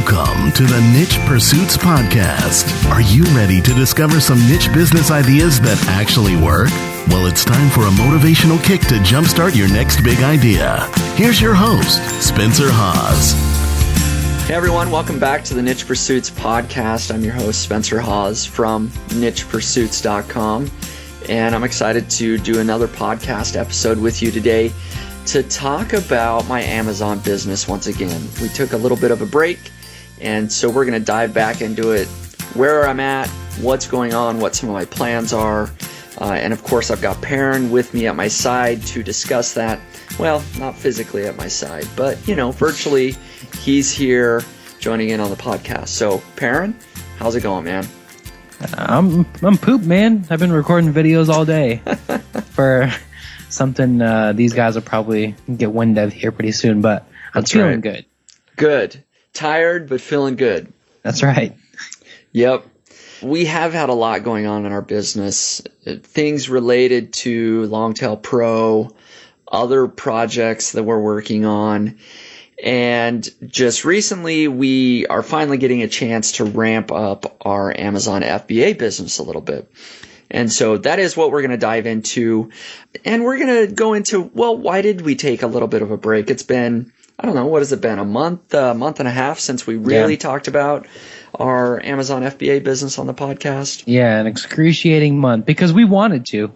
Welcome to the Niche Pursuits Podcast. Are you ready to discover some niche business ideas that actually work? Well, it's time for a motivational kick to jumpstart your next big idea. Here's your host, Spencer Hawes. Hey everyone, welcome back to the Niche Pursuits Podcast. I'm your host, Spencer Hawes from nichepursuits.com, and I'm excited to do another podcast episode with you today to talk about my Amazon business once again. We took a little bit of a break, and so we're going to dive back into it, where I'm at, what's going on, what some of my plans are, and of course I've got Perrin with me at my side to discuss that. Well, not physically at my side, but virtually he's here joining in on the podcast. So Perrin, how's it going, man? I'm pooped, man. I've been recording videos all day for something these guys will probably get wind of here pretty soon, but I'm feeling good. Good. Tired, but feeling good. That's right. Yep. We have had a lot going on in our business, things related to Longtail Pro, other projects that we're working on. And just recently, we are finally getting a chance to ramp up our Amazon FBA business a little bit. And so that is what we're going to dive into. And we're going to go into, well, why did we take a little bit of a break? It's been, I don't know, what has it been, a month and a half since we really talked about our Amazon FBA business on the podcast? Yeah, an excruciating month because we wanted to.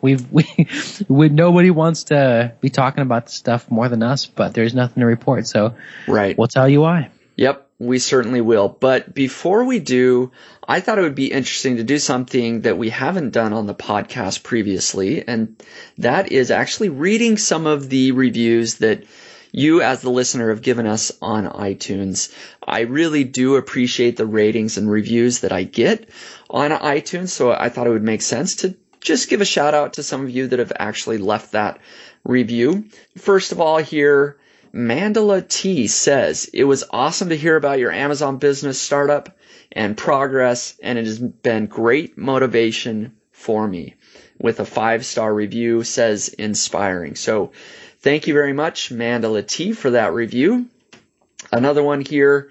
Nobody wants to be talking about the stuff more than us, but there's nothing to report. So we'll tell you why. Yep, we certainly will. But before we do, I thought it would be interesting to do something that we haven't done on the podcast previously, and that is actually reading some of the reviews that you as the listener have given us on iTunes. I really do appreciate the ratings and reviews that I get on iTunes, so I thought it would make sense to just give a shout out to some of you that have actually left that review. First of all here, Mandela T says, "It was awesome to hear about your Amazon business startup and progress, and it has been great motivation for me." With a 5-star review, says inspiring. So thank you very much, Mandela T, for that review. Another one here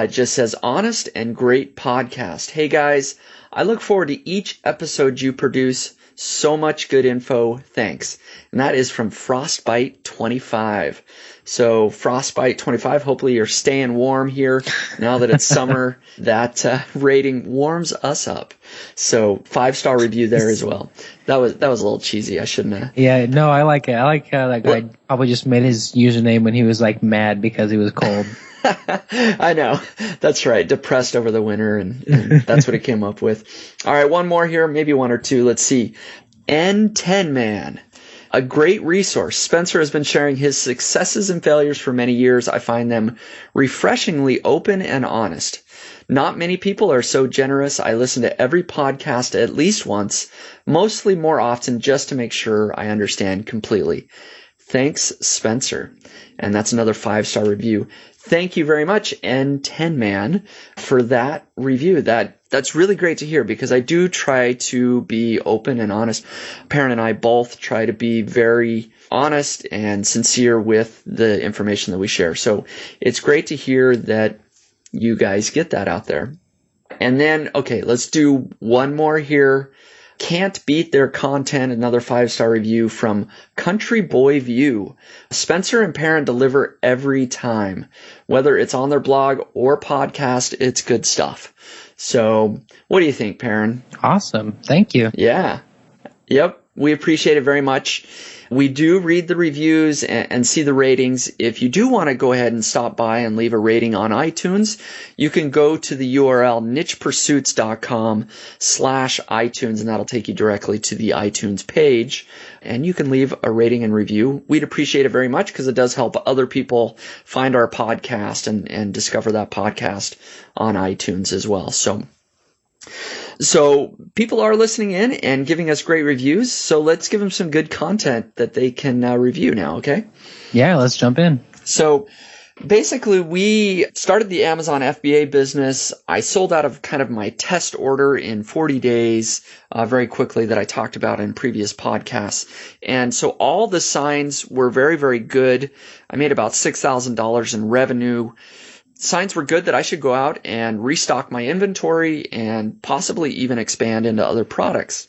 just says, "Honest and great podcast. Hey guys, I look forward to each episode you produce. So much good info. Thanks." And that is from Frostbite25. So Frostbite25, hopefully you're staying warm here now that it's summer. That rating warms us up. So 5-star review there as well. That was a little cheesy. I shouldn't have. Yeah, no, I like it. I like how that guy probably just made his username when he was like mad because he was cold. I know. That's right. Depressed over the winter, and that's what it came up with. All right, one more here, maybe one or two. Let's see. N10 Man. A great resource. Spencer has been sharing his successes and failures for many years. I find them refreshingly open and honest. Not many people are so generous. I listen to every podcast at least once, mostly more often just to make sure I understand completely. Thanks, Spencer. And that's another 5-star review. Thank you very much, N10 Man, for that review. That's really great to hear because I do try to be open and honest. Perrin and I both try to be very honest and sincere with the information that we share. So it's great to hear that you guys get that out there. And then, okay, let's do one more here. Can't beat their content. Another 5-star review from Country Boy View. Spencer and Perrin deliver every time. Whether it's on their blog or podcast, it's good stuff. So what do you think, Perrin? Awesome. Thank you. Yeah. Yep. We appreciate it very much. We do read the reviews and see the ratings. If you do want to go ahead and stop by and leave a rating on iTunes, you can go to the URL nichepursuits.com/iTunes, and that'll take you directly to the iTunes page. And you can leave a rating and review. We'd appreciate it very much because it does help other people find our podcast and discover that podcast on iTunes as well. So people are listening in and giving us great reviews. So let's give them some good content that they can review now, okay? Yeah, let's jump in. So basically, we started the Amazon FBA business. I sold out of kind of my test order in 40 days very quickly that I talked about in previous podcasts. And so all the signs were very, very good. I made about $6,000 in revenue. signs were good that I should go out and restock my inventory and possibly even expand into other products.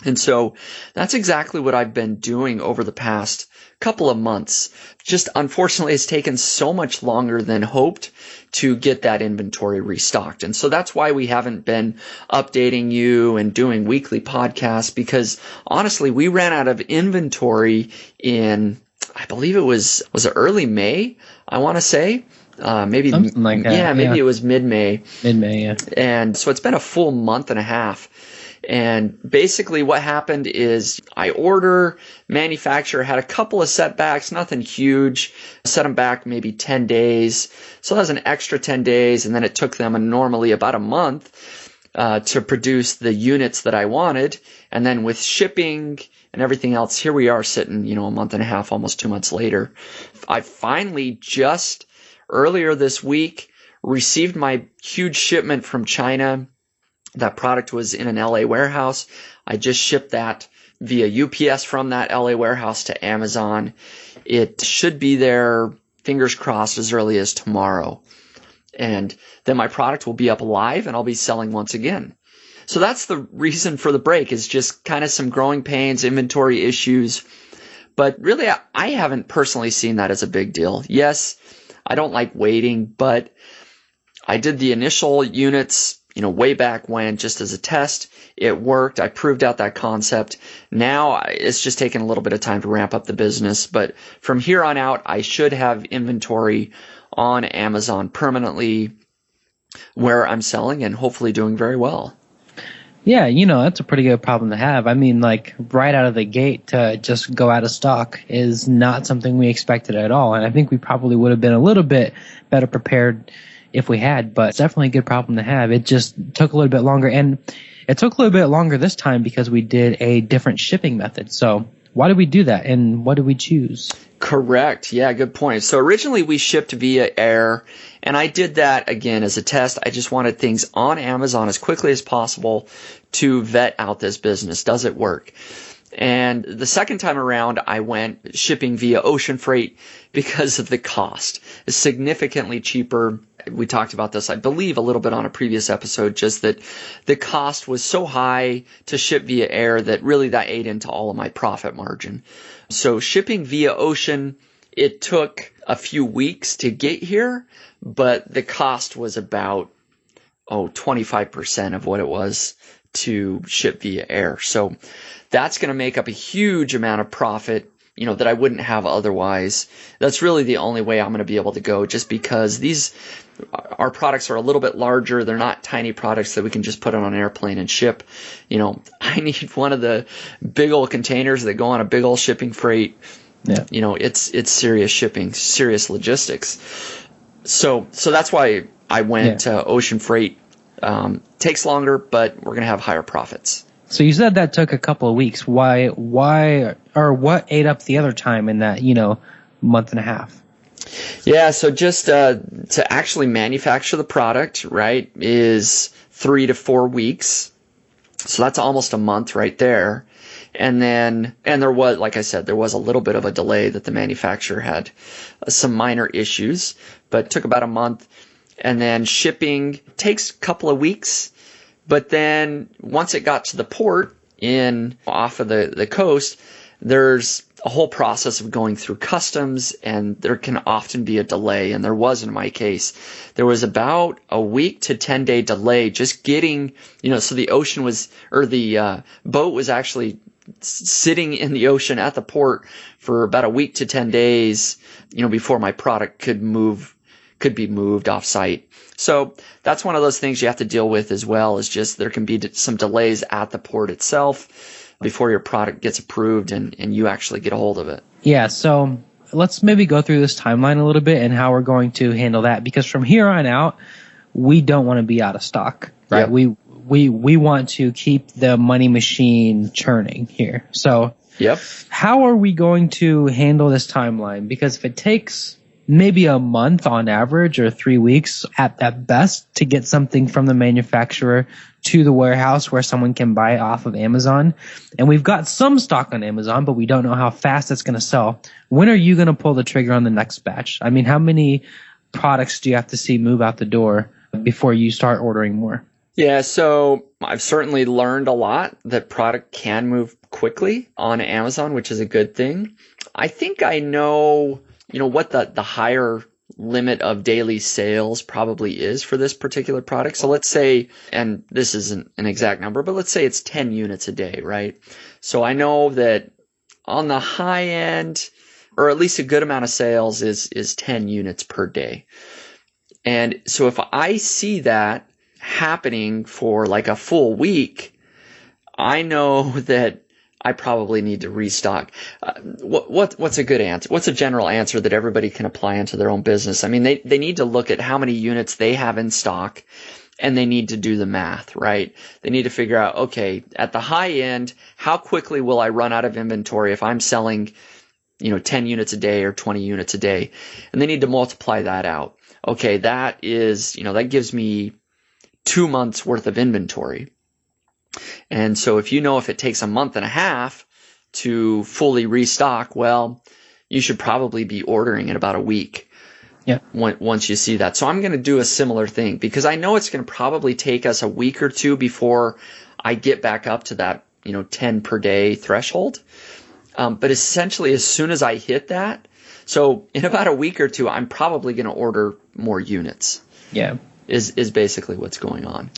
And so that's exactly what I've been doing over the past couple of months. Just unfortunately, it's taken so much longer than hoped to get that inventory restocked. And so that's why we haven't been updating you and doing weekly podcasts, because honestly, we ran out of inventory in, I believe it was it early May, I want to say. Maybe something like that. Yeah, maybe it was mid-May. Mid-May, yeah. And so it's been a full month and a half. And basically what happened is I order, manufacturer had a couple of setbacks, nothing huge, set them back maybe 10 days. So that was an extra 10 days. And then it took them normally about a month to produce the units that I wanted. And then with shipping and everything else, here we are sitting, a month and a half, almost 2 months later. I finally just earlier this week received my huge shipment from China. That product was in an LA warehouse. I just shipped that via UPS from that LA warehouse to Amazon. It should be there, fingers crossed, as early as tomorrow. And then my product will be up live and I'll be selling once again. So that's the reason for the break, is just kind of some growing pains, inventory issues. But really, I haven't personally seen that as a big deal. Yes, I don't like waiting, but I did the initial units way back when, just as a test. It worked. I proved out that concept. Now it's just taking a little bit of time to ramp up the business. But from here on out, I should have inventory on Amazon permanently where I'm selling and hopefully doing very well. Yeah, that's a pretty good problem to have. I mean, like right out of the gate to just go out of stock is not something we expected at all. And I think we probably would have been a little bit better prepared if we had, but it's definitely a good problem to have. It just took a little bit longer, and it took a little bit longer this time because we did a different shipping method. So why did we do that, and what did we choose? Correct. Yeah, good point. So originally we shipped via air, and I did that again as a test. I just wanted things on Amazon as quickly as possible to vet out this business. Does it work? And the second time around, I went shipping via ocean freight because of the cost. It's significantly cheaper. We talked about this, I believe, a little bit on a previous episode, just that the cost was so high to ship via air that really that ate into all of my profit margin. So shipping via ocean, it took a few weeks to get here, but the cost was about 25% of what it was to ship via air. So that's going to make up a huge amount of profit, that I wouldn't have otherwise. That's really the only way I'm going to be able to go, just because our products are a little bit larger. They're not tiny products that we can just put on an airplane and ship. I need one of the big old containers that go on a big old shipping freight. Yeah. It's serious shipping, serious logistics. So that's why I went to ocean freight. Takes longer, but we're going to have higher profits. So you said that took a couple of weeks. Why, or what ate up the other time in that, month and a half? Yeah, so just to actually manufacture the product, right, is 3 to 4 weeks. So that's almost a month right there. And there was, like I said, there was a little bit of a delay that the manufacturer had some minor issues, but it took about a month. And then shipping takes a couple of weeks. But then once it got to the port off of the coast, there's a whole process of going through customs, and there can often be a delay. And there was in my case. There was about a week to 10-day delay just getting, so the boat was actually sitting in the ocean at the port for about a week to 10 days, before my product could be moved off site. So that's one of those things you have to deal with as well, is just there can be some delays at the port itself before your product gets approved and you actually get a hold of it. Yeah, so let's maybe go through this timeline a little bit and how we're going to handle that, because from here on out, we don't want to be out of stock, right? Yep. We want to keep the money machine churning here. So yep. How are we going to handle this timeline? Because if it takes maybe a month on average, or 3 weeks at best, to get something from the manufacturer to the warehouse where someone can buy it off of Amazon, and we've got some stock on Amazon, but we don't know how fast it's going to sell, when are you going to pull the trigger on the next batch? I mean, how many products do you have to see move out the door before you start ordering more? Yeah, so I've certainly learned a lot that product can move quickly on Amazon, which is a good thing. I think I know, what the higher limit of daily sales probably is for this particular product. So let's say, and this isn't an exact number, but let's say it's 10 units a day, right? So I know that on the high end, or at least a good amount of sales is 10 units per day. And so if I see that happening for like a full week, I know that I probably need to restock. What's a good answer? What's a general answer that everybody can apply into their own business? I mean, they need to look at how many units they have in stock, and they need to do the math, right? They need to figure out, okay, at the high end, how quickly will I run out of inventory if I'm selling, 10 units a day or 20 units a day? And they need to multiply that out. Okay, that gives me 2 months worth of inventory. And so if it takes a month and a half to fully restock, well, you should probably be ordering in about a week. Yeah. Once you see that. So I'm going to do a similar thing because I know it's going to probably take us a week or two before I get back up to that, 10 per day threshold. But essentially as soon as I hit that, so in about a week or two, I'm probably going to order more units. Yeah. Is basically what's going on.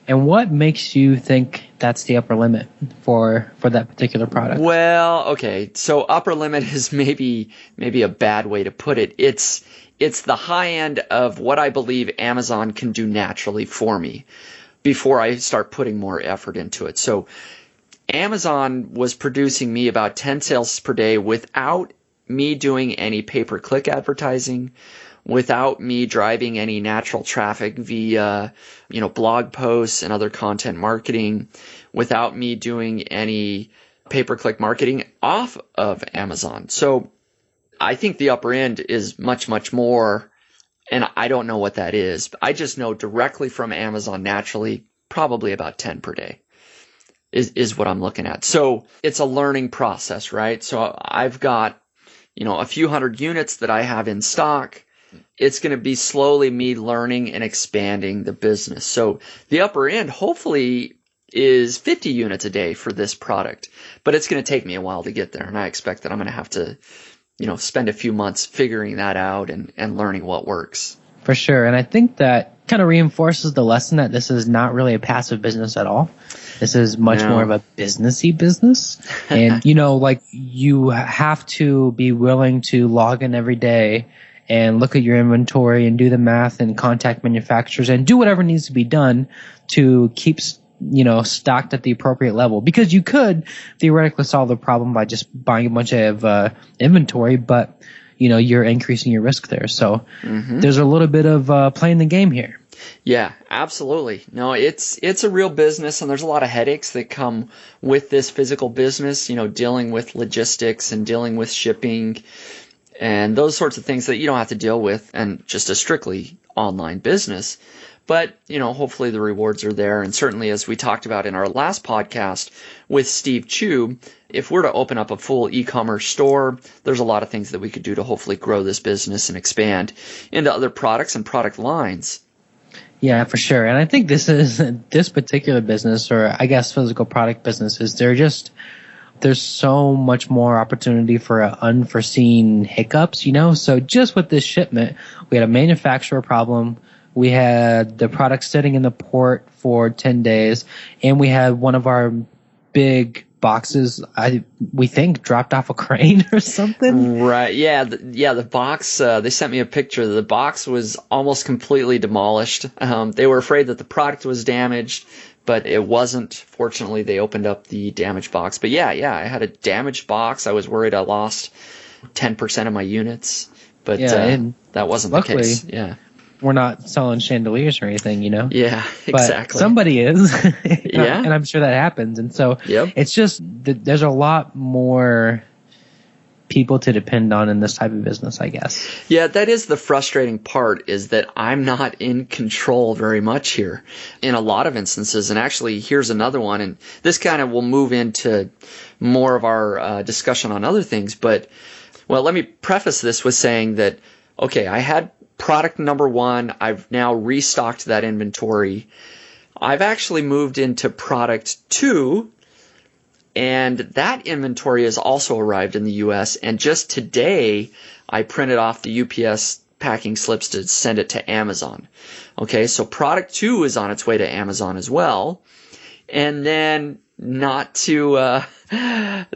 And what makes you think that's the upper limit for that particular product? Well, okay. So upper limit is maybe a bad way to put it. It's the high end of what I believe Amazon can do naturally for me before I start putting more effort into it. So Amazon was producing me about 10 sales per day without me doing any pay-per-click advertising, without me driving any natural traffic via, blog posts and other content marketing, without me doing any pay-per-click marketing off of Amazon. So I think the upper end is much, much more, and I don't know what that is. I just know directly from Amazon naturally, probably about 10 per day is what I'm looking at. So it's a learning process, right? So I've got, a few hundred units that I have in stock. It's going to be slowly me learning and expanding the business. So the upper end hopefully is 50 units a day for this product, but it's going to take me a while to get there. And I expect that I'm going to have to, spend a few months figuring that out and learning what works. For sure. And I think that kind of reinforces the lesson that this is not really a passive business at all. This is much more of a businessy business. And, you have to be willing to log in every day and look at your inventory and do the math and contact manufacturers and do whatever needs to be done to keep, stocked at the appropriate level. Because you could theoretically solve the problem by just buying a bunch of inventory, but, you're increasing your risk there. So there's a little bit of playing the game here. Yeah, absolutely. No, it's a real business, and there's a lot of headaches that come with this physical business, dealing with logistics and dealing with shipping and those sorts of things that you don't have to deal with and just a strictly online business. But, hopefully the rewards are there. And certainly, as we talked about in our last podcast with Steve Chu, if we're to open up a full e-commerce store, there's a lot of things that we could do to hopefully grow this business and expand into other products and product lines. Yeah, for sure. And I think this particular business, or I guess physical product businesses, there's so much more opportunity for unforeseen hiccups, So just with this shipment, we had a manufacturer problem. We had the product sitting in the port for 10 days, and we had one of our big boxes, we think, dropped off a crane or something. Right. Yeah. The box, they sent me a picture. The box was almost completely demolished. They were afraid that the product was damaged, but it wasn't. Fortunately, they opened up the damaged box. But yeah, I had a damaged box. I was worried I lost 10% of my units, but that wasn't the case. Yeah. We're not selling chandeliers or anything, Yeah, exactly. But somebody is. Yeah. And I'm sure that happens. And so It's just there's a lot more people to depend on in this type of business, I guess. Yeah, that is the frustrating part, is that I'm not in control very much here in a lot of instances. And actually, here's another one, and this kind of will move into more of our discussion on other things. But, well, let me preface this with saying that, okay, I had product number 1, I've now restocked that inventory. I've actually moved into product 2, and that inventory has also arrived in the US. And just today, I printed off the UPS packing slips to send it to Amazon. Okay, so product 2 is on its way to Amazon as well. And then, not to, I'm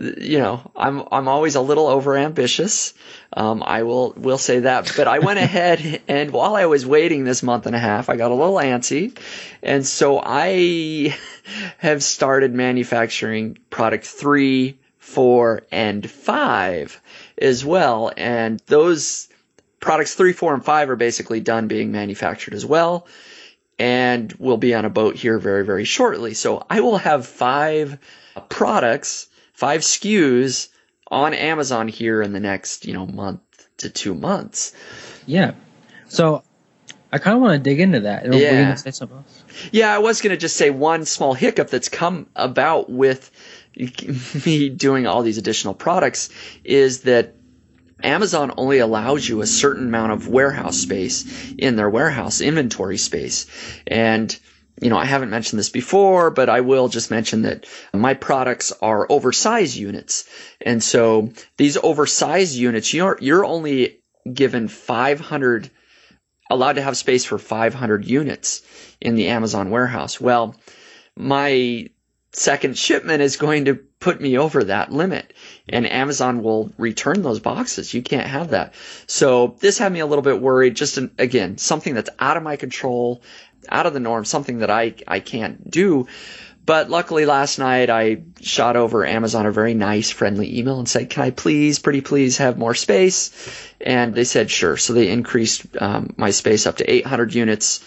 always a little overambitious. I will say that. But I went ahead, and while I was waiting this month and a half, I got a little antsy. And so I have started manufacturing product 3, 4, and 5 as well. And those products 3, 4, and 5 are basically done being manufactured as well, and will be on a boat here very, very shortly. So I will have 5 products, 5 SKUs on Amazon here in the next, month to 2 months. Yeah. So I kind of want to dig into that. Were you going to say something else? Yeah, I was going to just say one small hiccup that's come about with me doing all these additional products is that Amazon only allows you a certain amount of warehouse space in their warehouse, inventory space. And, I haven't mentioned this before, but I will just mention that my products are oversized units. And so these oversized units, you're only given allowed to have space for 500 units in the Amazon warehouse. Well, my second shipment is going to put me over that limit, and Amazon will return those boxes. You can't have that. So this had me a little bit worried. Just again, something that's out of my control, out of the norm, something that I can't do. But luckily last night I shot over Amazon a very nice, friendly email and said, can I pretty please have more space? And they said, sure. So they increased my space up to 800 units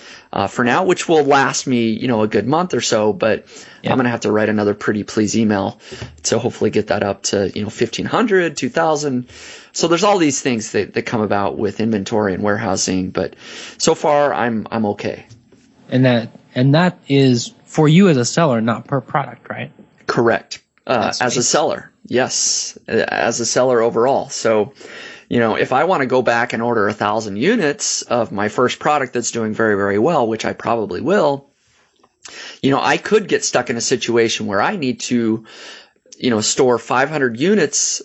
for now, which will last me, a good month or so. But I'm going to have to write another pretty please email to hopefully get that up to, 1,500, 2,000. So there's all these things that come about with inventory and warehousing. But so far I'm okay. And that is for you as a seller, not per product, right? Correct. As a seller, yes, as a seller overall. So, if I want to go back and order 1,000 units of my first product that's doing very, very well, which I probably will, I could get stuck in a situation where I need to, store 500 units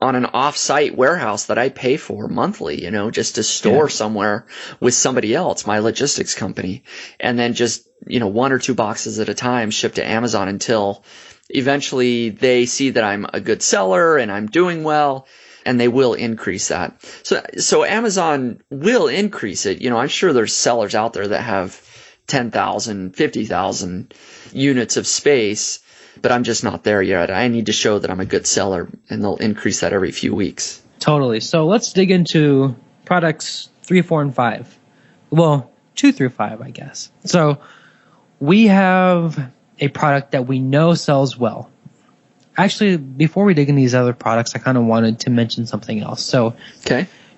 on an off-site warehouse that I pay for monthly, just to store somewhere with somebody else, my logistics company, and then just, 1 or 2 boxes at a time ship to Amazon until eventually they see that I'm a good seller and I'm doing well, and they will increase that. So Amazon will increase it. I'm sure there's sellers out there that have 10,000, 50,000 units of space, but I'm just not there yet. I need to show that I'm a good seller, and they'll increase that every few weeks. Totally. So let's dig into products 3, 4, and 5. Well, 2 through 5, I guess. So we have a product that we know sells well. Actually, before we dig into these other products, I kind of wanted to mention something else. So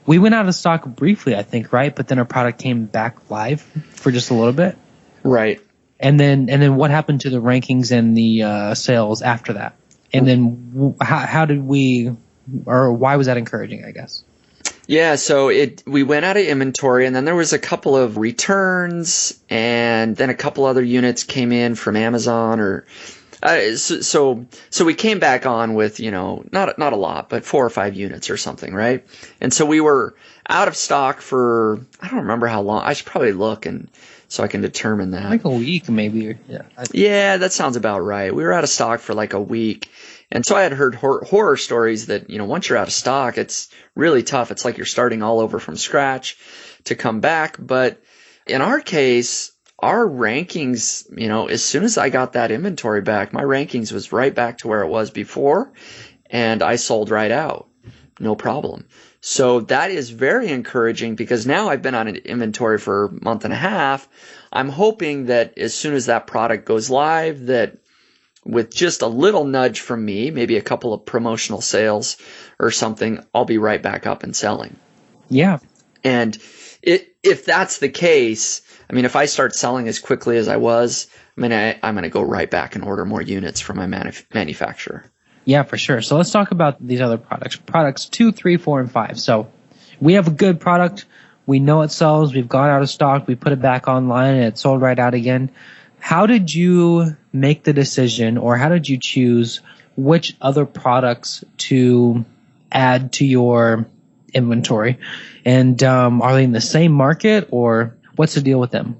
we went out of stock briefly, I think, right? But then our product came back live for just a little bit. Right. And then what happened to the rankings and the sales after that? And then how did we, or why was that encouraging, I guess? Yeah, so we went out of inventory, and then there was a couple of returns, and then a couple other units came in from Amazon, so we came back on with, not a lot, but 4 or 5 units or something, right? And so we were out of stock for, I don't remember how long. I should probably look so I can determine that. Like a week, maybe. Yeah, that sounds about right. We were out of stock for like a week. And so I had heard horror stories that, once you're out of stock, it's really tough. It's like you're starting all over from scratch to come back. But in our case, our rankings, as soon as I got that inventory back, my rankings was right back to where it was before, and I sold right out. No problem. So that is very encouraging, because now I've been on an inventory for a month and a half. I'm hoping that as soon as that product goes live, that with just a little nudge from me, maybe a couple of promotional sales or something, I'll be right back up and selling. Yeah. And if that's the case, if I start selling as quickly as I was, I'm going to go right back and order more units from my manufacturer. Yeah, for sure. So let's talk about these other products. Products 2, 3, 4, and 5. So we have a good product. We know it sells. We've gone out of stock. We put it back online and it sold right out again. How did you make the decision, or how did you choose which other products to add to your inventory? And are they in the same market, or what's the deal with them?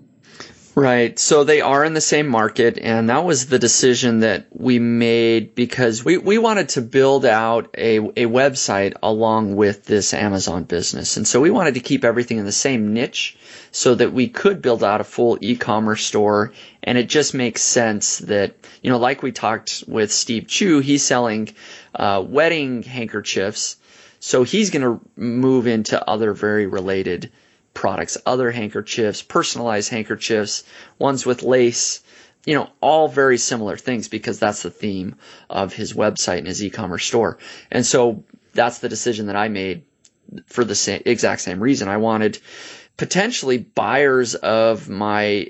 Right. So they are in the same market, and that was the decision that we made because we wanted to build out a website along with this Amazon business. And so we wanted to keep everything in the same niche so that we could build out a full e-commerce store. And it just makes sense that, like we talked with Steve Chu, he's selling wedding handkerchiefs. So he's going to move into other very related products, other handkerchiefs, personalized handkerchiefs, ones with lace, all very similar things because that's the theme of his website and his e-commerce store. And so that's the decision that I made for the exact same reason. I wanted potentially buyers of my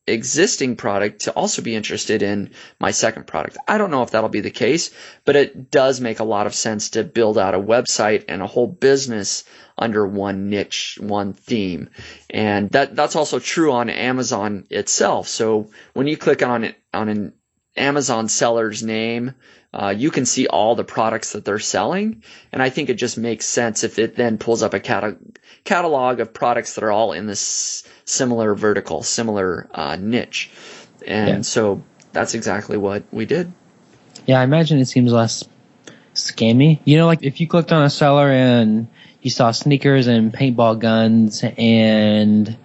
existing product to also be interested in my second product. I don't know if that'll be the case, but it does make a lot of sense to build out a website and a whole business under one niche, one theme. And that's also true on Amazon itself. So when you click on an Amazon seller's name, you can see all the products that they're selling. And I think it just makes sense if it then pulls up a catalog of products that are all in this similar vertical, similar niche. And so that's exactly what we did. Yeah, I imagine it seems less scammy. Like if you clicked on a seller and you saw sneakers and paintball guns and,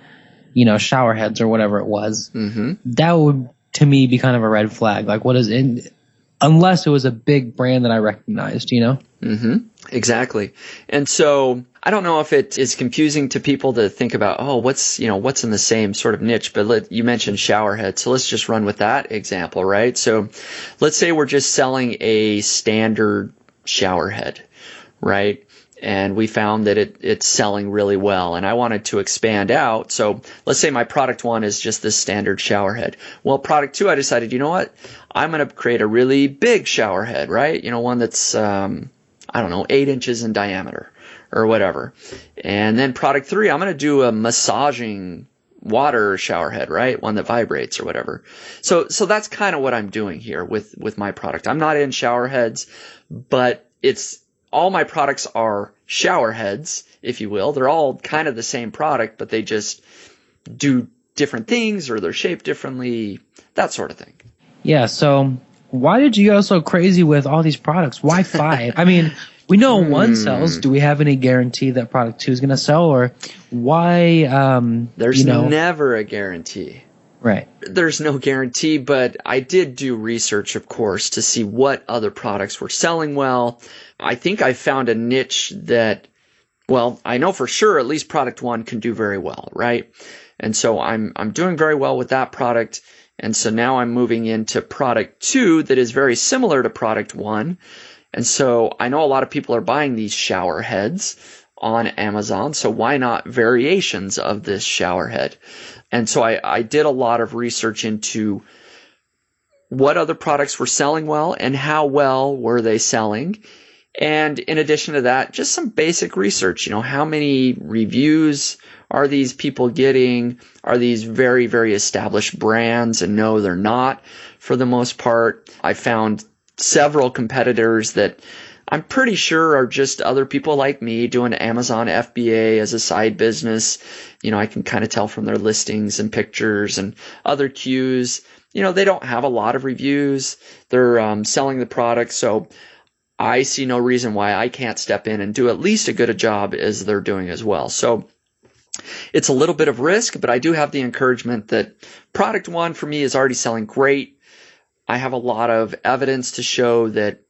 shower heads or whatever it was, that would, to me, be kind of a red flag. Like, what is it? Unless it was a big brand that I recognized, Exactly. And so I don't know if it is confusing to people to think about, what's in the same sort of niche, but you mentioned shower heads. So let's just run with that example, right? So let's say we're just selling a standard shower head, right? And we found that it's selling really well, and I wanted to expand out. So let's say my product one is just this standard shower head. Well, product two, I decided, you know what? I'm going to create a really big shower head, right? One that's, 8 inches in diameter or whatever. And then product three, I'm going to do a massaging water shower head, right? One that vibrates or whatever. So that's kind of what I'm doing here with my product. I'm not in shower heads, but all my products are shower heads, if you will. They're all kind of the same product, but they just do different things or they're shaped differently, that sort of thing. Yeah, so why did you go so crazy with all these products? Why 5? I mean, we know one sells. Do we have any guarantee that product 2 is going to sell? Or why? There's never a guarantee. Right. There's no guarantee, but I did do research, of course, to see what other products were selling well. I think I found a niche that, I know for sure at least product 1 can do very well, right? And so I'm doing very well with that product. And so now I'm moving into product 2 that is very similar to product 1. And so I know a lot of people are buying these shower heads on Amazon, so why not variations of this shower head? And so I did a lot of research into what other products were selling well and how well were they selling. And in addition to that, just some basic research. How many reviews are these people getting? Are these very, very established brands? And no, they're not for the most part. I found several competitors that I'm pretty sure are just other people like me doing Amazon FBA as a side business. I can kind of tell from their listings and pictures and other cues. They don't have a lot of reviews. They're selling the product. So I see no reason why I can't step in and do at least as good a job as they're doing as well. So it's a little bit of risk, but I do have the encouragement that product 1 for me is already selling great. I have a lot of evidence to show that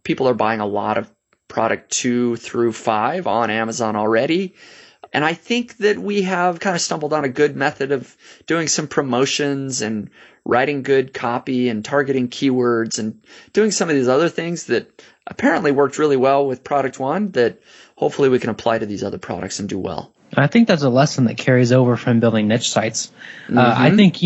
people are buying a lot of product 2 through 5 on Amazon already. And I think that we have kind of stumbled on a good method of doing some promotions and writing good copy and targeting keywords and doing some of these other things that apparently worked really well with product 1 that hopefully we can apply to these other products and do well. I think that's a lesson that carries over from building niche sites. I think,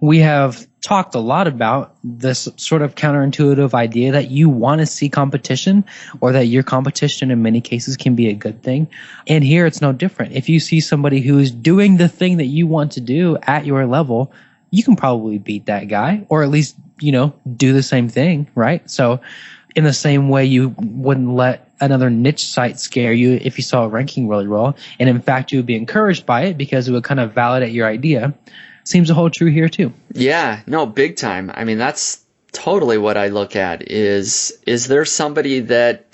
we have talked a lot about this sort of counterintuitive idea that you want to see competition, or that your competition in many cases can be a good thing. And here it's no different. If you see somebody who is doing the thing that you want to do at your level, you can probably beat that guy, or at least, do the same thing, right? So in the same way you wouldn't let another niche site scare you if you saw it ranking really well, and in fact you would be encouraged by it because it would kind of validate your idea, seems to hold true here too. Yeah, no, big time. I mean, that's totally what I look at is there somebody that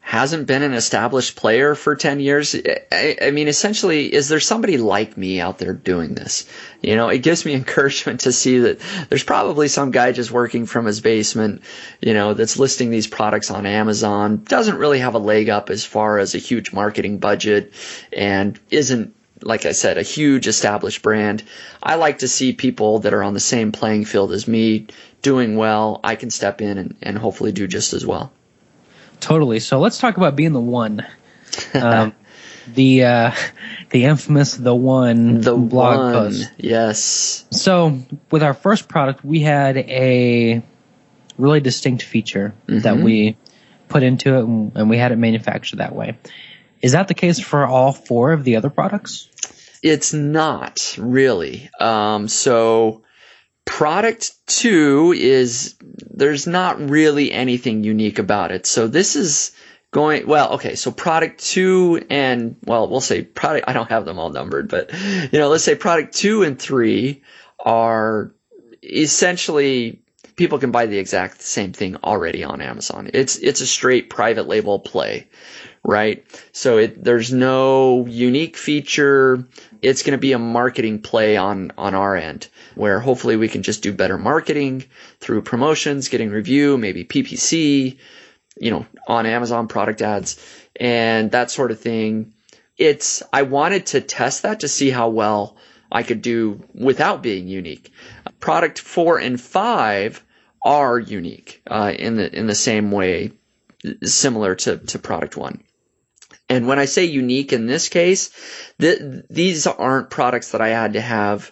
hasn't been an established player for 10 years? I mean, essentially, is there somebody like me out there doing this? It gives me encouragement to see that there's probably some guy just working from his basement, that's listing these products on Amazon, doesn't really have a leg up as far as a huge marketing budget, and isn't, like I said, a huge established brand. I like to see people that are on the same playing field as me doing well. I can step in and hopefully do just as well. Totally. So let's talk about being the one. The infamous The One blog post. Yes. So with our first product, we had a really distinct feature that we put into it, and we had it manufactured that way. Is that the case for all 4 of the other products? It's not really. So product 2 there's not really anything unique about it. So this is so product 2 and, we'll say product, I don't have them all numbered, but, let's say product 2 and 3 are essentially, people can buy the exact same thing already on Amazon. It's a straight private label play, right? So there's no unique feature. It's going to be a marketing play on our end, where hopefully we can just do better marketing through promotions, getting review, maybe PPC, on Amazon product ads and that sort of thing. I wanted to test that to see how well I could do without being unique. Product 4 and 5 are unique in the same way, similar to product 1. And when I say unique in this case, these aren't products that I had to have,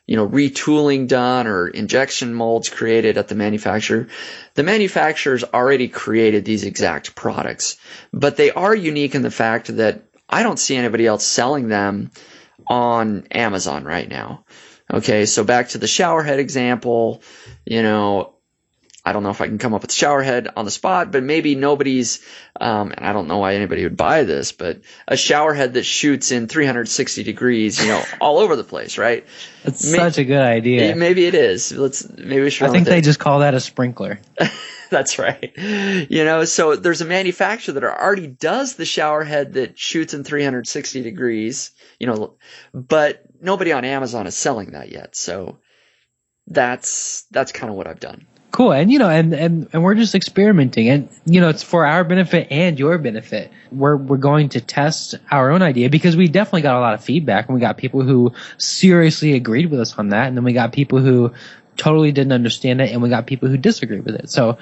retooling done or injection molds created at the manufacturer. The manufacturer's already created these exact products, but they are unique in the fact that I don't see anybody else selling them on Amazon right now. Okay, so back to the shower head example, I don't know if I can come up with shower head on the spot, but maybe nobody's, and I don't know why anybody would buy this, but a shower head that shoots in 360 degrees, all over the place, right? That's such a good idea. Maybe it is. Maybe we should. I think they just call that a sprinkler. That's right. So there's a manufacturer that already does the shower head that shoots in 360 degrees, but nobody on Amazon is selling that yet. So that's kind of what I've done. Cool. And, and we're just experimenting, and, it's for our benefit and your benefit. We're going to test our own idea because we definitely got a lot of feedback, and we got people who seriously agreed with us on that. And then we got people who totally didn't understand it, and we got people who disagreed with it. So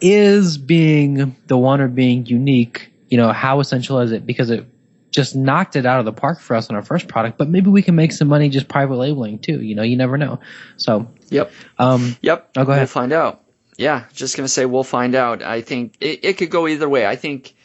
is being the one or being unique, how essential is it? Because it just knocked it out of the park for us on our first product, but maybe we can make some money just private labeling too. You never know. So Yep. Oh, go ahead. We'll find out. Yeah, just going to say we'll find out. I think it could go either way. I think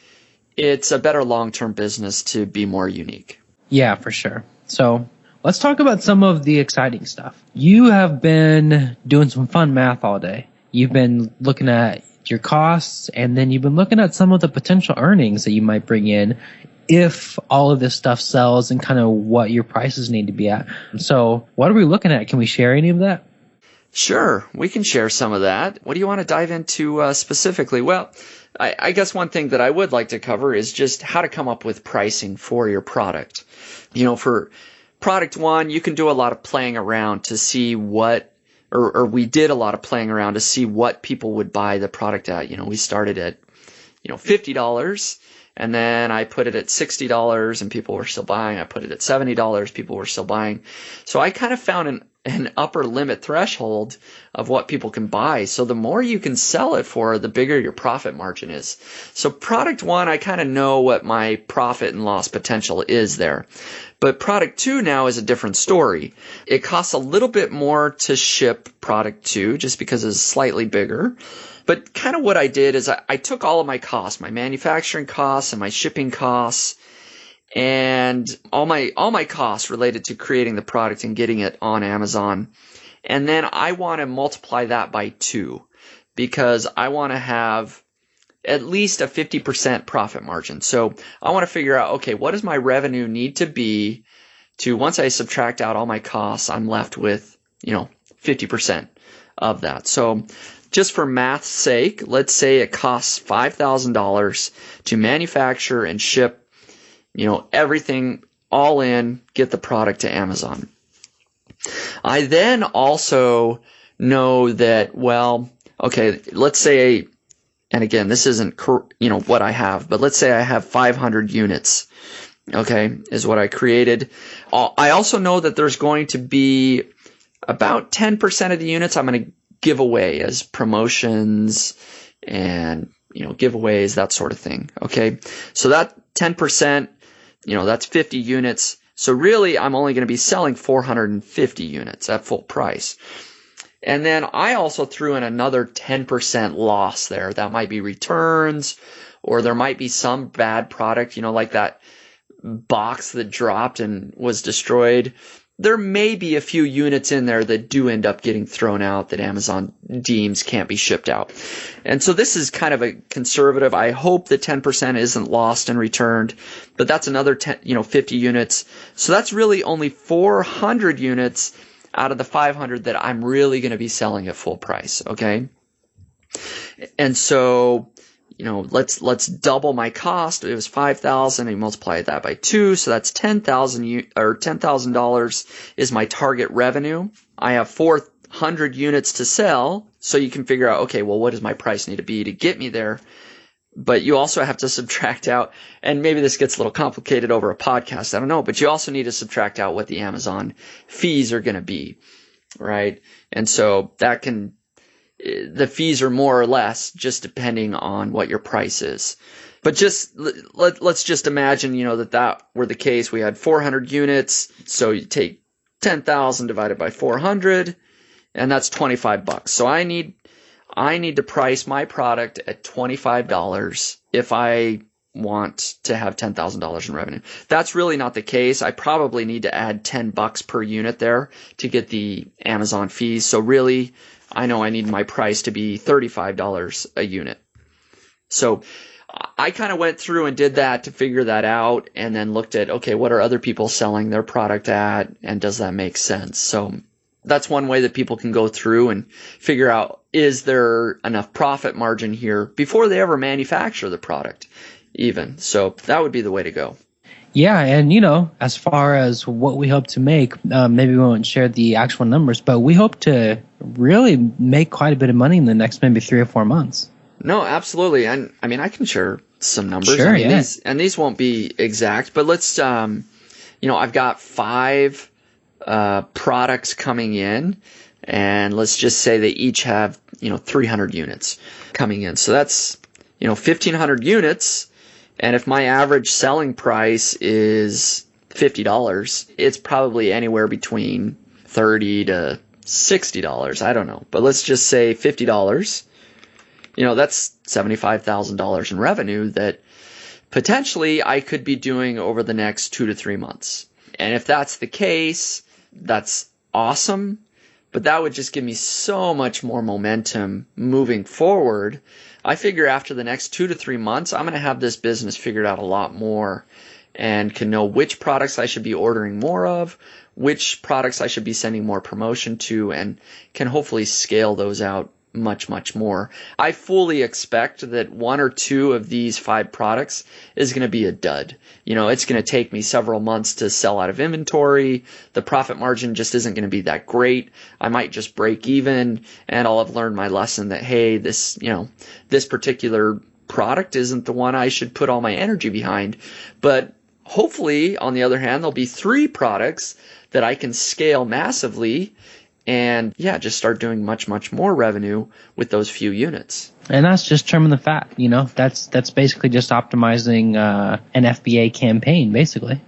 it's a better long-term business to be more unique. Yeah, for sure. So let's talk about some of the exciting stuff. You have been doing some fun math all day. You've been looking at your costs, and then you've been looking at some of the potential earnings that you might bring in if all of this stuff sells, and kind of what your prices need to be at. So what are we looking at? Can we share any of that? Sure, we can share some of that. What do you want to dive into specifically? Well, I guess one thing that I would like to cover is just how to come up with pricing for your product. For product 1, you can do a lot of playing around to see what, or we did a lot of playing around to see what people would buy the product at. We started at, $50. And then I put it at $60 and people were still buying. I put it at $70, people were still buying. So I kind of found an upper limit threshold of what people can buy. So the more you can sell it for, the bigger your profit margin is. So product 1, I kind of know what my profit and loss potential is there. But product 2 now is a different story. It costs a little bit more to ship product 2 just because it's slightly bigger. But kind of what I did is I took all of my costs, my manufacturing costs and my shipping costs, and all my costs related to creating the product and getting it on Amazon. And then I want to multiply that by 2 because I want to have at least a 50% profit margin. So I want to figure out, okay, what does my revenue need to be to, once I subtract out all my costs, I'm left with, 50% of that. So just for math's sake, let's say it costs $5,000 to manufacture and ship everything all in, get the product to Amazon. I then also know that, let's say, and again, this isn't, what I have, but let's say I have 500 units, okay, is what I created. I also know that there's going to be about 10% of the units I'm going to give away as promotions and, giveaways, that sort of thing, okay? So that 10%, that's 50 units. So really, I'm only going to be selling 450 units at full price. And then I also threw in another 10% loss there. That might be returns, or there might be some bad product, like that box that dropped and was destroyed. There may be a few units in there that do end up getting thrown out that Amazon deems can't be shipped out. And so this is kind of a conservative. I hope that 10% isn't lost and returned, but that's another 50 units. So that's really only 400 units out of the 500 that I'm really going to be selling at full price. Okay. And so, let's double my cost. It was 5,000 and multiply that by 2. So that's $10,000 is my target revenue. I have 400 units to sell. So you can figure out, okay, well, what does my price need to be to get me there? But you also have to subtract out, and maybe this gets a little complicated over a podcast, I don't know, but you also need to subtract out what the Amazon fees are going to be, right? And so the fees are more or less just depending on what your price is. But let's just imagine, that were the case. We had 400 units, so you take 10,000 divided by 400, and that's $25. So I need to price my product at $25 if I want to have $10,000 in revenue. That's really not the case. I probably need to add $10 per unit there to get the Amazon fees. So really, I know I need my price to be $35 a unit. So I kind of went through and did that to figure that out, and then looked at, okay, what are other people selling their product at, and does that make sense? So that's one way that people can go through and figure out, is there enough profit margin here before they ever manufacture the product even? So that would be the way to go. Yeah, and as far as what we hope to make, maybe we won't share the actual numbers, but we hope to really make quite a bit of money in the next maybe 3 or 4 months. No, absolutely. And I mean, I can share some numbers. Sure, yeah. These won't be exact, but let's, I've got 5 products coming in, and let's just say they each have 300 units coming in. So that's 1,500 units, and if my average selling price is $50, it's probably anywhere between $30 to $60. I don't know, but let's just say $50. That's $75,000 in revenue that potentially I could be doing over the next 2 to 3 months. And if that's the case, that's awesome, but that would just give me so much more momentum moving forward. I figure after the next 2 to 3 months, I'm going to have this business figured out a lot more and can know which products I should be ordering more of, which products I should be sending more promotion to, and can hopefully scale those out much, much more. I fully expect that 1 or 2 of these 5 products is going to be a dud. It's going to take me several months to sell out of inventory. The profit margin just isn't going to be that great. I might just break even, and I'll have learned my lesson that, hey, this particular product isn't the one I should put all my energy behind. But hopefully, on the other hand, there'll be 3 products that I can scale massively and just start doing much, much more revenue with those few units. And that's just trimming the fat, that's basically just optimizing an FBA campaign, basically.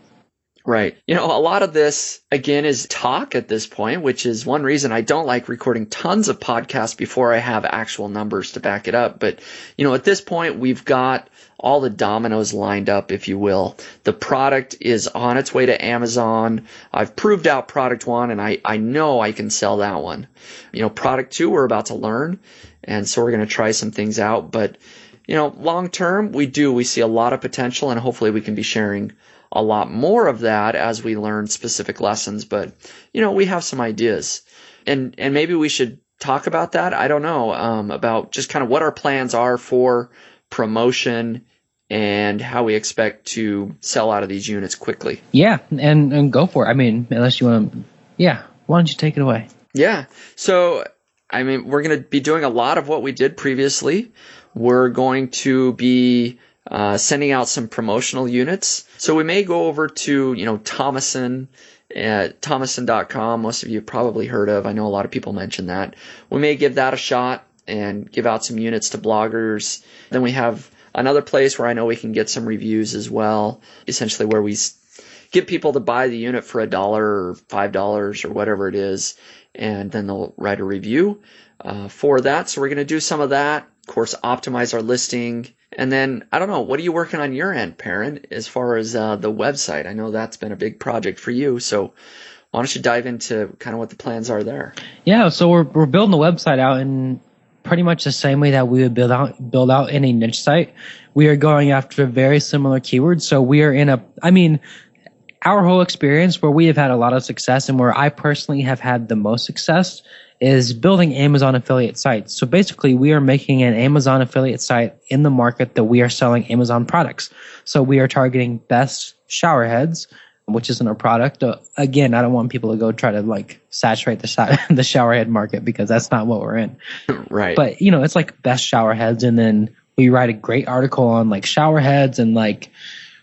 Right. A lot of this, again, is talk at this point, which is one reason I don't like recording tons of podcasts before I have actual numbers to back it up. But, at this point, we've got all the dominoes lined up, if you will. The product is on its way to Amazon. I've proved out product 1, and I know I can sell that one. Product 2, we're about to learn, and so we're going to try some things out. But, long term, we see a lot of potential, and hopefully we can be sharing a lot more of that as we learn specific lessons. But, we have some ideas, and maybe we should talk about that. I don't know, about just kind of what our plans are for promotion and how we expect to sell out of these units quickly. Yeah, and go for it. I mean, unless you want to, why don't you take it away? Yeah. So, we're going to be doing a lot of what we did previously. We're going to be sending out some promotional units. So we may go over to, Thomason at Thomason.com. Most of you have probably heard of. I know a lot of people mention that. We may give that a shot and give out some units to bloggers. Then we have another place where I know we can get some reviews as well, essentially where we get people to buy the unit for $1 or $5 or whatever it is, and then they'll write a review for that. So we're going to do some of that. Of course, optimize our listing. And then, I don't know, what are you working on your end, Perrin, as far as the website? I know that's been a big project for you. So why don't you dive into kind of what the plans are there? Yeah, so we're building the website out in pretty much the same way that we would build out any niche site. We are going after very similar keywords. So we are our whole experience where we have had a lot of success and where I personally have had the most success is building Amazon affiliate sites. So basically, we are making an Amazon affiliate site in the market that we are selling Amazon products. So we are targeting best shower heads, which isn't our product. Again, I don't want people to go try to saturate the shower head market because that's not what we're in. Right. But, it's like best shower heads. And then we write a great article on shower heads and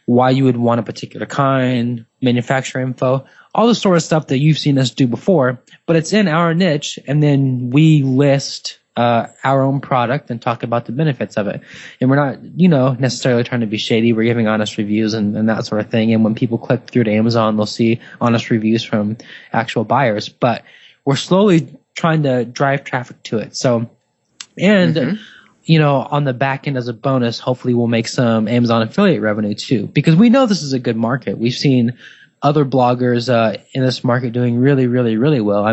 why you would want a particular kind, manufacturer info, all the sort of stuff that you've seen us do before, but it's in our niche. And then we list our own product and talk about the benefits of it. And we're not, necessarily trying to be shady. We're giving honest reviews and that sort of thing. And when people click through to Amazon, they'll see honest reviews from actual buyers. But we're slowly trying to drive traffic to it. So, and on the back end as a bonus, hopefully we'll make some Amazon affiliate revenue too, because we know this is a good market. We've seen other bloggers in this market doing really, really, really well.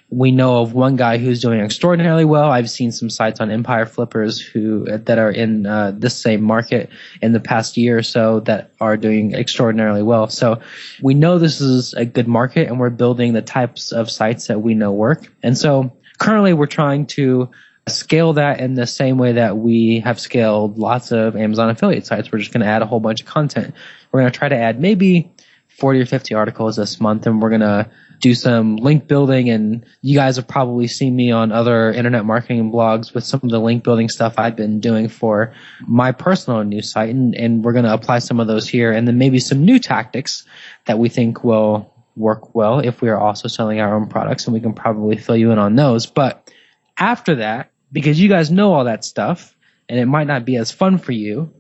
We know of one guy who's doing extraordinarily well. I've seen some sites on Empire Flippers that are in this same market in the past year or so that are doing extraordinarily well. So we know this is a good market, and we're building the types of sites that we know work. And so currently we're trying to scale that in the same way that we have scaled lots of Amazon affiliate sites. We're just going to add a whole bunch of content. We're going to try to add maybe 40 or 50 articles this month, and we're going to do some link building. And you guys have probably seen me on other internet marketing blogs with some of the link building stuff I've been doing for my personal news site. And we're going to apply some of those here, and then maybe some new tactics that we think will work well if we are also selling our own products, and we can probably fill you in on those. But after that, because you guys know all that stuff and it might not be as fun for you,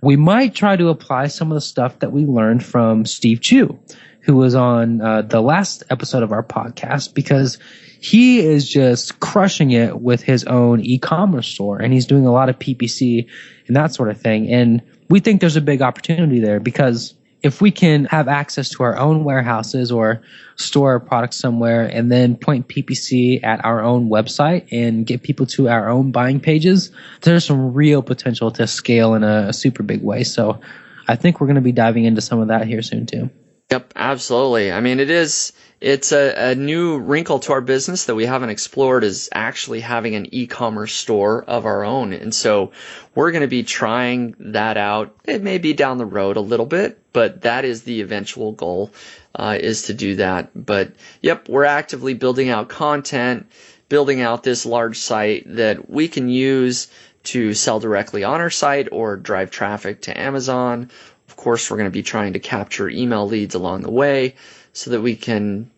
we might try to apply some of the stuff that we learned from Steve Chu, who was on the last episode of our podcast, because he is just crushing it with his own e-commerce store, and he's doing a lot of PPC and that sort of thing. And we think there's a big opportunity there, because if we can have access to our own warehouses or store our products somewhere and then point PPC at our own website and get people to our own buying pages, there's some real potential to scale in a super big way. So I think we're going to be diving into some of that here soon too. Yep, absolutely. It's a new wrinkle to our business that we haven't explored, is actually having an e-commerce store of our own. And so we're going to be trying that out. It may be down the road a little bit, but that is the eventual goal, is to do that. But yep, we're actively building out content, building out this large site that we can use to sell directly on our site or drive traffic to Amazon. Of course, we're going to be trying to capture email leads along the way so that we can,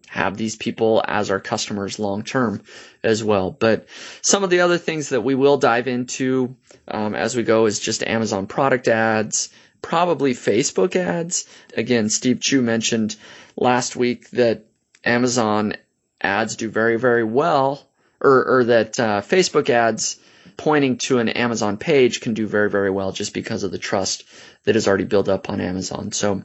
have these people as our customers long term as well. But some of the other things that we will dive into as we go is just Amazon product ads, probably Facebook ads. Again, Steve Chu mentioned last week that Amazon ads do very, very well, or that Facebook ads pointing to an Amazon page can do very, very well just because of the trust that is already built up on Amazon. So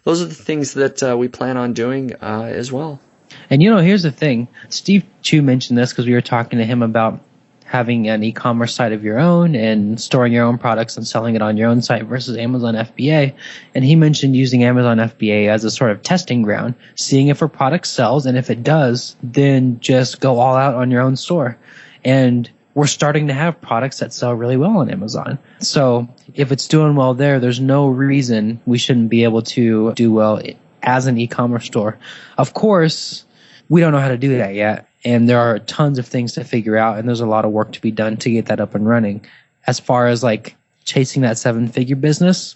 those are the things that we plan on doing as well. And here's the thing. Steve Chu mentioned this because we were talking to him about having an e-commerce site of your own and storing your own products and selling it on your own site versus Amazon FBA. And he mentioned using Amazon FBA as a sort of testing ground, seeing if a product sells, and if it does, then just go all out on your own store. And we're starting to have products that sell really well on Amazon. So if it's doing well there, there's no reason we shouldn't be able to do well as an e-commerce store. Of course, we don't know how to do that yet. And there are tons of things to figure out, and there's a lot of work to be done to get that up and running. As far as like chasing that 7-figure business,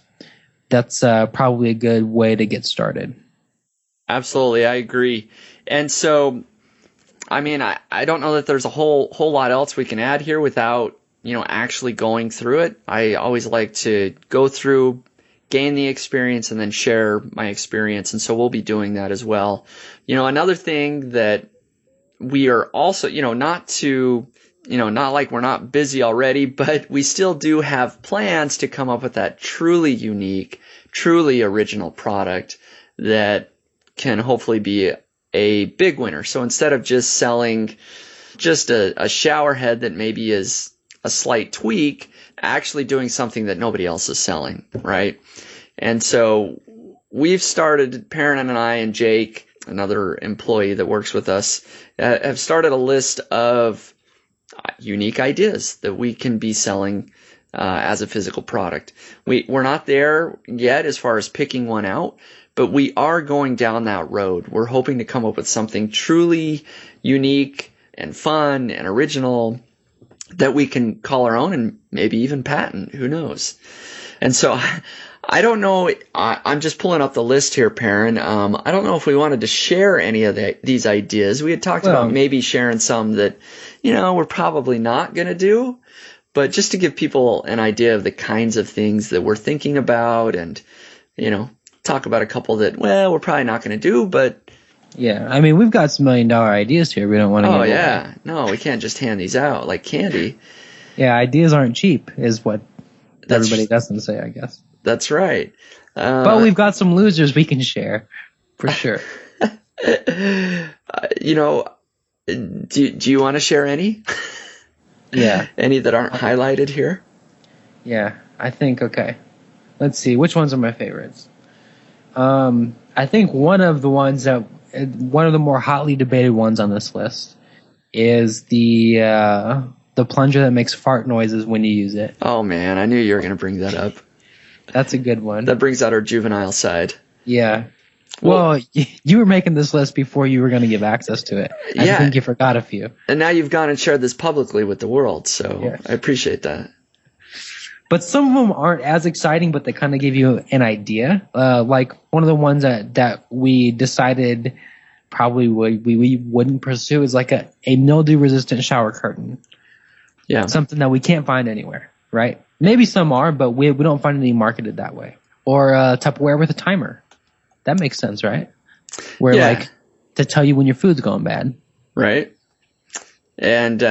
that's probably a good way to get started. Absolutely, I agree. And so, I mean, I don't know that there's a whole lot else we can add here without, actually going through it. I always like to go through, gain the experience, and then share my experience. And so we'll be doing that as well. Another thing that we are also, not like we're not busy already, but we still do have plans to come up with that truly unique, truly original product that can hopefully be a big winner. So instead of just selling just a shower head that maybe is a slight tweak, actually doing something that nobody else is selling, right? And so we've started, Perrin and I and Jake, another employee that works with us, have started a list of unique ideas that we can be selling as a physical product. We're not there yet as far as picking one out, but we are going down that road. We're hoping to come up with something truly unique and fun and original that we can call our own and maybe even patent. Who knows? And so I don't know. I'm just pulling up the list here, Perrin. I don't know if we wanted to share any of these ideas. We had talked about maybe sharing some that, we're probably not going to do, but just to give people an idea of the kinds of things that we're thinking about and, talk about a couple that, we're probably not going to do, but. Yeah, I mean, we've got some $1 million ideas here we don't want to give away. No, we can't just hand these out like candy. Yeah, ideas aren't cheap is what everybody doesn't say, I guess. That's right. But we've got some losers we can share, for sure. Do you want to share any? Yeah. Any that aren't highlighted here? Yeah, I think, okay. Let's see, which ones are my favorites? I think one of the more hotly debated ones on this list is the plunger that makes fart noises when you use it. Oh man, I knew you were going to bring that up. That's a good one. That brings out our juvenile side. Yeah. Well, you were making this list before you were going to give access to it. I think you forgot a few. And now you've gone and shared this publicly with the world, so yes. I appreciate that. But some of them aren't as exciting, but they kind of give you an idea. Like one of the ones that we decided probably we wouldn't pursue is like a mildew-resistant shower curtain. Yeah. Something that we can't find anywhere, right? Maybe some are, but we don't find any marketed that way. Or Tupperware with a timer. That makes sense, right? Where like to tell you when your food's going bad. Right. And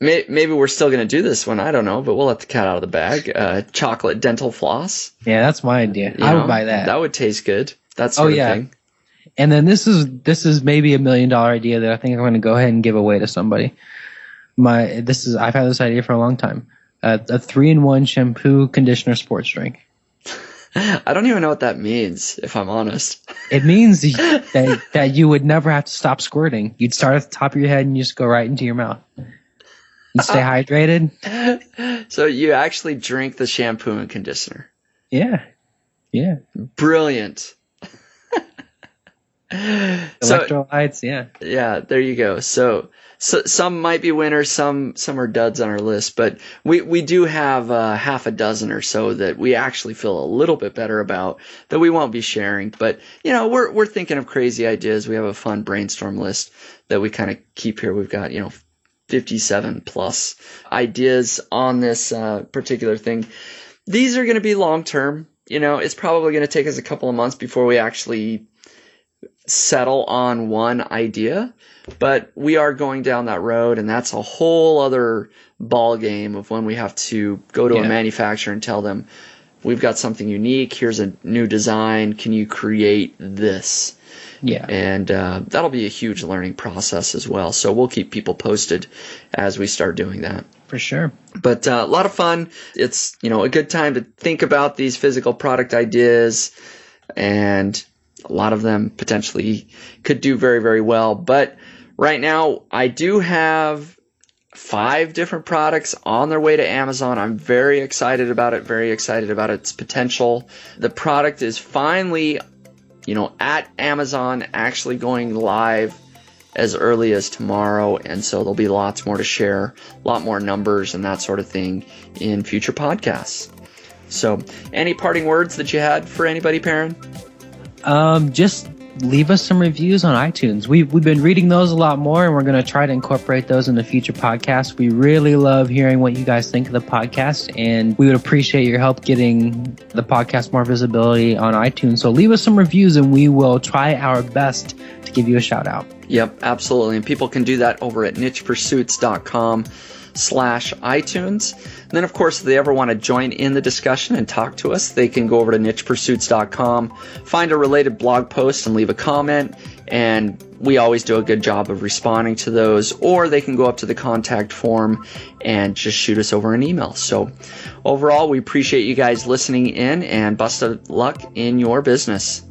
maybe we're still going to do this one. I don't know, but we'll let the cat out of the bag. Chocolate dental floss. Yeah, that's my idea. I would buy that. That would taste good. That sort of thing. And then this is maybe $1 million idea that I think I'm going to go ahead and give away to somebody. I've had this idea for a long time. A 3-in-1 shampoo, conditioner, sports drink. I don't even know what that means, if I'm honest. It means that you would never have to stop squirting. You'd start at the top of your head and you just go right into your mouth. You stay hydrated. So you actually drink the shampoo and conditioner. Yeah. Yeah. Brilliant. Electrolytes, yeah. Yeah, there you go. So some might be winners, some are duds on our list, but we do have half a dozen or so that we actually feel a little bit better about that we won't be sharing. But we're thinking of crazy ideas. We have a fun brainstorm list that we kind of keep here. We've got 57 plus ideas on this particular thing. These are going to be long term. It's probably going to take us a couple of months before we actually settle on one idea, but we are going down that road, and that's a whole other ball game of when we have to go to a manufacturer and tell them, we've got something unique, here's a new design, can you create this? Yeah. And that'll be a huge learning process as well, so we'll keep people posted as we start doing that. For sure. But a lot of fun. It's a good time to think about these physical product ideas, and a lot of them potentially could do very, very well. But right now, I do have 5 different products on their way to Amazon. I'm very excited about it, very excited about its potential. The product is finally, at Amazon, actually going live as early as tomorrow. And so there'll be lots more to share, a lot more numbers and that sort of thing in future podcasts. So any parting words that you had for anybody, Perrin? Just leave us some reviews on iTunes. We've been reading those a lot more, and we're going to try to incorporate those in the future podcasts. We really love hearing what you guys think of the podcast, and we would appreciate your help getting the podcast more visibility on iTunes. So leave us some reviews, and we will try our best to give you a shout out. Yep, absolutely. And people can do that over at nichepursuits.com/iTunes. And then, of course, if they ever want to join in the discussion and talk to us, they can go over to nichepursuits.com, find a related blog post and leave a comment. And we always do a good job of responding to those. Or they can go up to the contact form and just shoot us over an email. So overall, we appreciate you guys listening in, and best of luck in your business.